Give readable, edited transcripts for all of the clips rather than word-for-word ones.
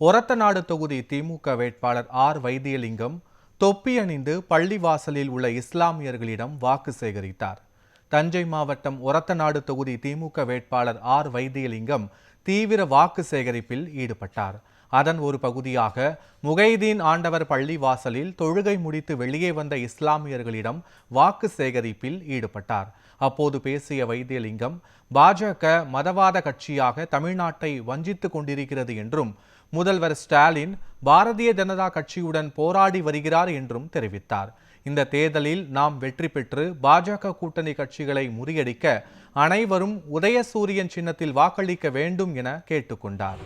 ஒரத்தநாடு தொகுதி திமுக வேட்பாளர் ஆர் வைத்தியலிங்கம் தொப்பி அணிந்து பள்ளிவாசலில் உள்ள இஸ்லாமியர்களிடம் வாக்கு சேகரித்தார். தஞ்சை மாவட்டம் ஒரத்தநாடு தொகுதி திமுக வேட்பாளர் ஆர் வைத்தியலிங்கம் தீவிர வாக்கு சேகரிப்பில் ஈடுபட்டார். அதன் ஒரு பகுதியாக முகைதீன் ஆண்டவர் பள்ளிவாசலில் தொழுகை முடித்து வெளியே வந்த இஸ்லாமியர்களிடம் வாக்கு சேகரிப்பில் ஈடுபட்டார். அப்போது பேசிய வைத்தியலிங்கம், பாஜக மதவாத கட்சியாக தமிழ்நாட்டை வஞ்சித்துக் கொண்டிருக்கிறது என்றும், முதல்வர் ஸ்டாலின் பாரதிய ஜனதா கட்சியுடன் போராடி வருகிறார் என்றும் தெரிவித்தார். இந்த தேர்தலில் நாம் வெற்றி பெற்று பாஜக கூட்டணி கட்சிகளை முறியடிக்க அனைவரும் உதயசூரியன் சின்னத்தில் வாக்களிக்க வேண்டும் என கேட்டுக்கொண்டார்.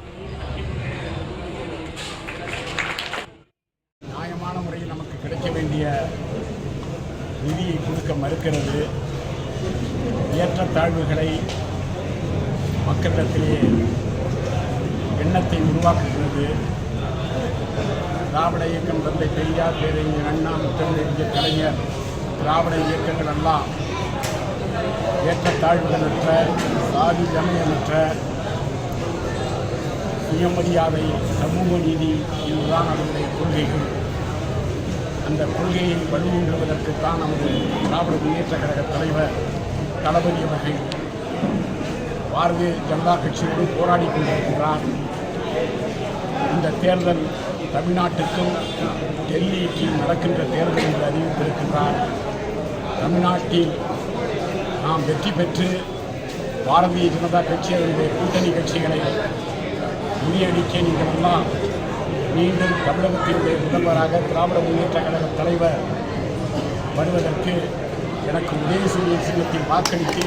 நியாயமான முறையில் நமக்கு கிடைக்க வேண்டிய நிதியை கொடுக்க மறுக்கிறது. ஏற்றத்தாழ்வுகளை மக்களிடத்திலே எண்ணத்தை உருவாக்குகிறது. திராவிட இயக்கம், தந்தை பெரியார், பேரறிஞர் அண்ணா, முத்தமிழறிஞர் கலைஞர், திராவிட இயக்கங்கள் எல்லாம் ஏற்றத்தாழ்வுகளற்ற, சாதி சமயமற்ற, சுயமரியாதை, சமூக நீதி என்றுதான் அவருடைய கொள்கைகள். அந்த கொள்கையை வலுவூன்றுவதற்குத்தான் நமது திராவிட முன்னேற்ற கழக தலைவர் தளபதி அவர்கள் பாரதிய ஜனதா கட்சியோடு போராடி கொண்டிருக்கிறார். இந்த தேர்தல் தமிழ்நாட்டுக்கும் டெல்லிக்கு நடக்கின்ற தேர்தல் என்று அறிவித்திருக்கின்றார். தமிழ்நாட்டில் நாம் வெற்றி பெற்று பாரதிய ஜனதா கட்சி அதனுடைய கூட்டணி கட்சிகளை முறியடிக்க நீங்கள் எல்லாம் மீண்டும் தமிழகத்தினுடைய முதல்வராக திராவிட முன்னேற்ற கழக தலைவர் வருவதற்கு எனக்கு உதயசூரியன் சின்னத்தில் வாக்களித்து